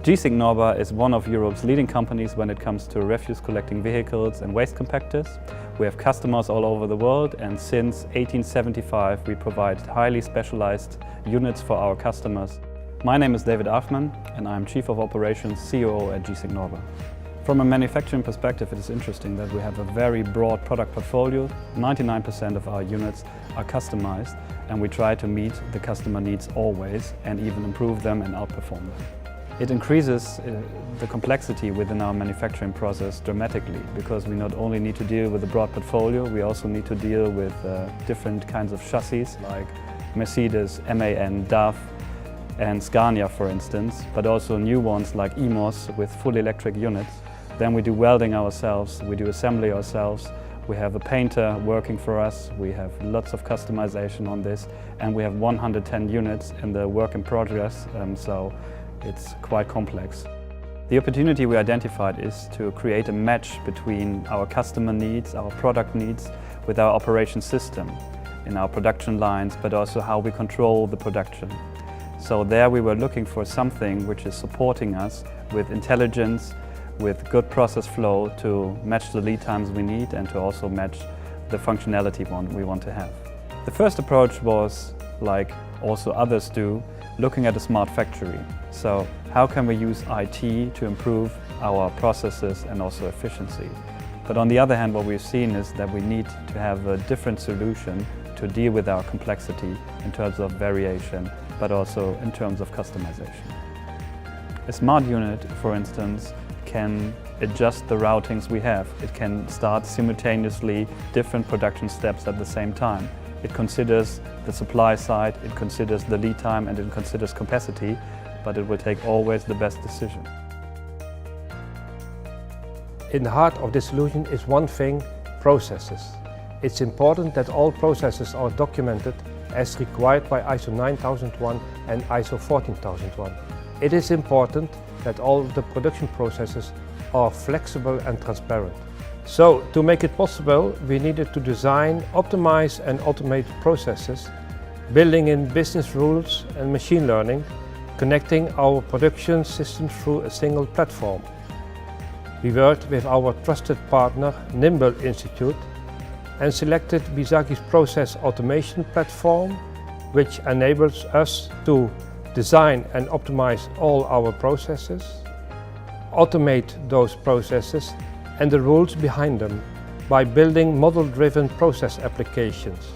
Geesinknorba is one of Europe's leading companies when it comes to refuse collecting vehicles and waste compactors. We have customers all over the world, and since 1875 we provide highly specialized units for our customers. My name is David Afman and I'm Chief of Operations COO at Geesinknorba. From a manufacturing perspective, it is interesting that we have a very broad product portfolio. 99% of our units are customized, and we try to meet the customer needs always and even improve them and outperform them. It increases the complexity within our manufacturing process dramatically, because we not only need to deal with a broad portfolio, we also need to deal with different kinds of chassis like Mercedes, MAN, DAF and Scania, for instance, but also new ones like EMOS with full electric units. Then we do welding ourselves, we do assembly ourselves, we have a painter working for us, we have lots of customization on this, and we have 110 units in the work in progress, so it's quite complex. The opportunity we identified is to create a match between our customer needs, our product needs, with our operation system in our production lines, but also how we control the production. So there we were looking for something which is supporting us with intelligence, with good process flow to match the lead times we need and to also match the functionality we want to have. The first approach was, like also others do, looking at a smart factory. So how can we use IT to improve our processes and also efficiency? But on the other hand, what we've seen is that we need to have a different solution to deal with our complexity in terms of variation, but also in terms of customization. A smart unit, for instance, can adjust the routings we have. It can start simultaneously different production steps at the same time. It considers the supply side, it considers the lead time, and it considers capacity, but it will take always the best decision. In the heart of this solution is one thing: processes. It's important that all processes are documented as required by ISO 9001 and ISO 14001. It is important that all the production processes are flexible and transparent. So, to make it possible, we needed to design, optimize and automate processes, building in business rules and machine learning, connecting our production systems through a single platform. We worked with our trusted partner, Nimble Institute, and selected Bizagi's process automation platform, which enables us to design and optimize all our processes, automate those processes and the rules behind them by building model-driven process applications.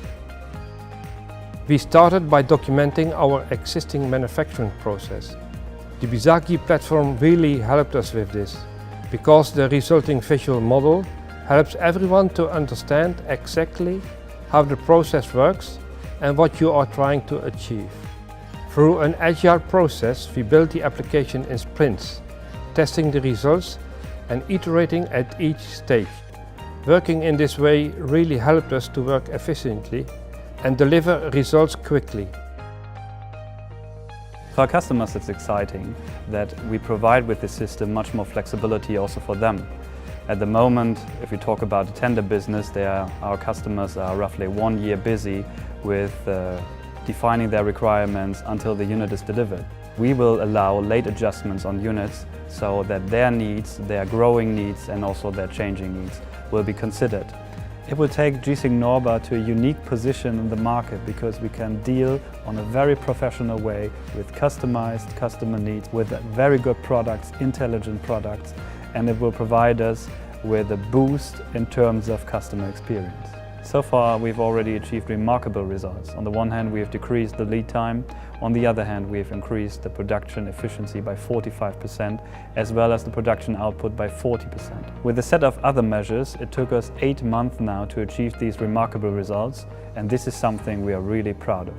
We started by documenting our existing manufacturing process. The Bizagi platform really helped us with this, because the resulting visual model helps everyone to understand exactly how the process works and what you are trying to achieve. Through an agile process, we built the application in sprints, testing the results and iterating at each stage. Working in this way really helped us to work efficiently and deliver results quickly. For our customers, it's exciting that we provide with this system much more flexibility also for them. At the moment, if we talk about the tender business, our customers are roughly 1 year busy with defining their requirements until the unit is delivered. We will allow late adjustments on units so that their needs, their growing needs and also their changing needs will be considered. It will take Geesinknorba to a unique position in the market, because we can deal on a very professional way with customized customer needs, with very good products, intelligent products, and it will provide us with a boost in terms of customer experience. So far, we've already achieved remarkable results. On the one hand, we have decreased the lead time. On the other hand, we have increased the production efficiency by 45%, as well as the production output by 40%. With a set of other measures, it took us 8 months now to achieve these remarkable results, and this is something we are really proud of.